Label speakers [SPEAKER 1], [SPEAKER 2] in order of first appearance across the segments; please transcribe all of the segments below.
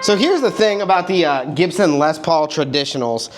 [SPEAKER 1] So here's the thing about the Gibson Les Paul Traditionals.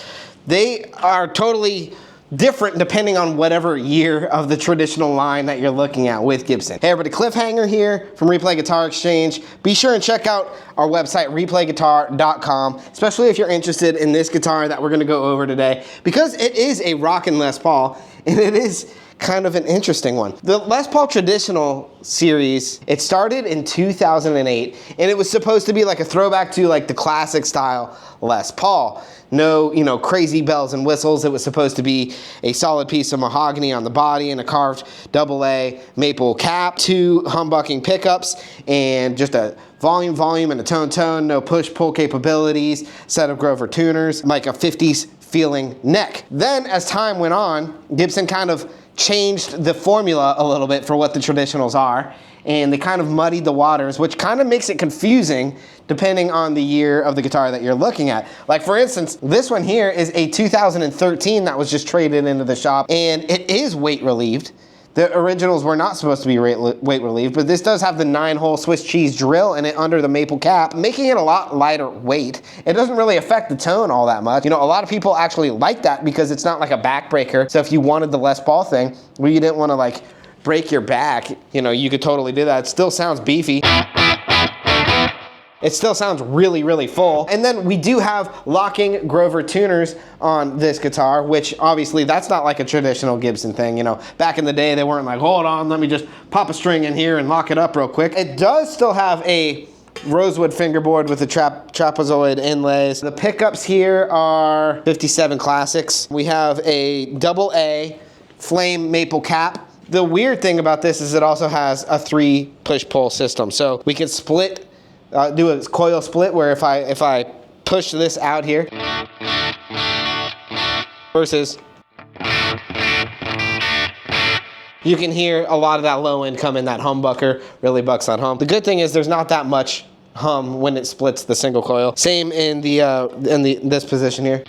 [SPEAKER 1] They are totally different depending on whatever year of the traditional line that you're looking at with Gibson. Hey everybody, Cliffhanger here from Replay Guitar Exchange. Be sure and check out our website, replayguitar.com, especially if you're interested in this guitar that we're gonna go over today, because it is a rockin' Les Paul, and it is kind of an interesting one. The Les Paul Traditional series, it started in 2008, and it was supposed to be like a throwback to like the classic style Les Paul. No, you know, crazy bells and whistles. It was supposed to be a solid piece of mahogany on the body and a carved AA maple cap, 2 humbucking pickups, and just a volume, and a tone, no push-pull capabilities, set of Grover tuners, like a 50s feeling neck. Then as time went on, Gibson kind of changed the formula a little bit for what the traditionals are, and they kind of muddied the waters, which kind of makes it confusing depending on the year of the guitar that you're looking at. Like for instance, this one here is a 2013 that was just traded into the shop, and it is weight relieved. The originals were not supposed to be weight relieved, but this does have the 9-hole Swiss cheese drill in it under the maple cap, making it a lot lighter weight. It doesn't really affect the tone all that much. You know, a lot of people actually like that because it's not like a backbreaker. So if you wanted the Les Paul thing, where you didn't want to like break your back, you know, you could totally do that. It still sounds beefy. It still sounds really, really full. And then we do have locking Grover tuners on this guitar, which obviously that's not like a traditional Gibson thing. You know, back in the day, they weren't like, hold on, let me just pop a string in here and lock it up real quick. It does still have a rosewood fingerboard with the trapezoid inlays. The pickups here are 57 Classics. We have a AA flame maple cap. The weird thing about this is it also has a 3 push-pull system. So we can split, do a coil split where if I push this out here versus, you can hear a lot of that low end come in, that humbucker really bucks that hum. The good thing is there's not that much hum when it splits the single coil. Same in this position here.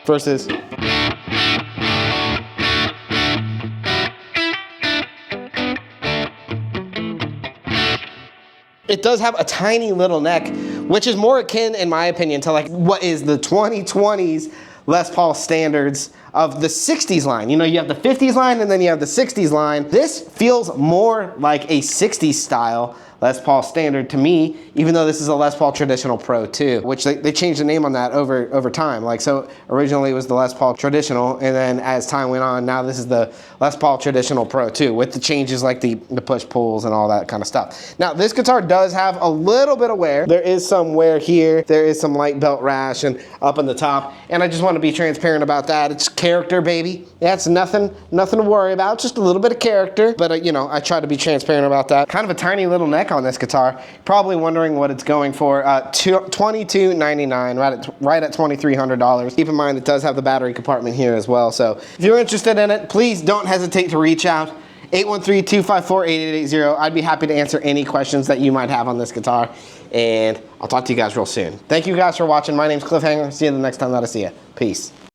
[SPEAKER 1] Versus it does have a tiny little neck, which is more akin, in my opinion, to like what is the 2020s Les Paul standards of the 60s line. You know, you have the 50s line and then you have the 60s line. This feels more like a 60s style Les Paul standard to me, even though this is a Les Paul Traditional Pro 2, which they changed the name on that over time. Like, so originally it was the Les Paul Traditional, and then as time went on, now this is the Les Paul Traditional Pro 2 with the changes like the push-pulls and all that kind of stuff. Now, this guitar does have a little bit of wear. There is some wear here. There is some light belt rash and up in the top, and I just want to be transparent about that. It's character, baby. That's nothing to worry about, just a little bit of character, but you know, I try to be transparent about that. Kind of a tiny little neck on this guitar. Probably wondering what it's going for. $22.99, right at $2,300. Keep in mind it does have the battery compartment here as well. So if you're interested in it, please don't hesitate to reach out. 813-254-8880. I'd be happy to answer any questions that you might have on this guitar, and I'll talk to you guys real soon. Thank you guys for watching. My name's Cliffhanger. See you the next time that I see you. Peace.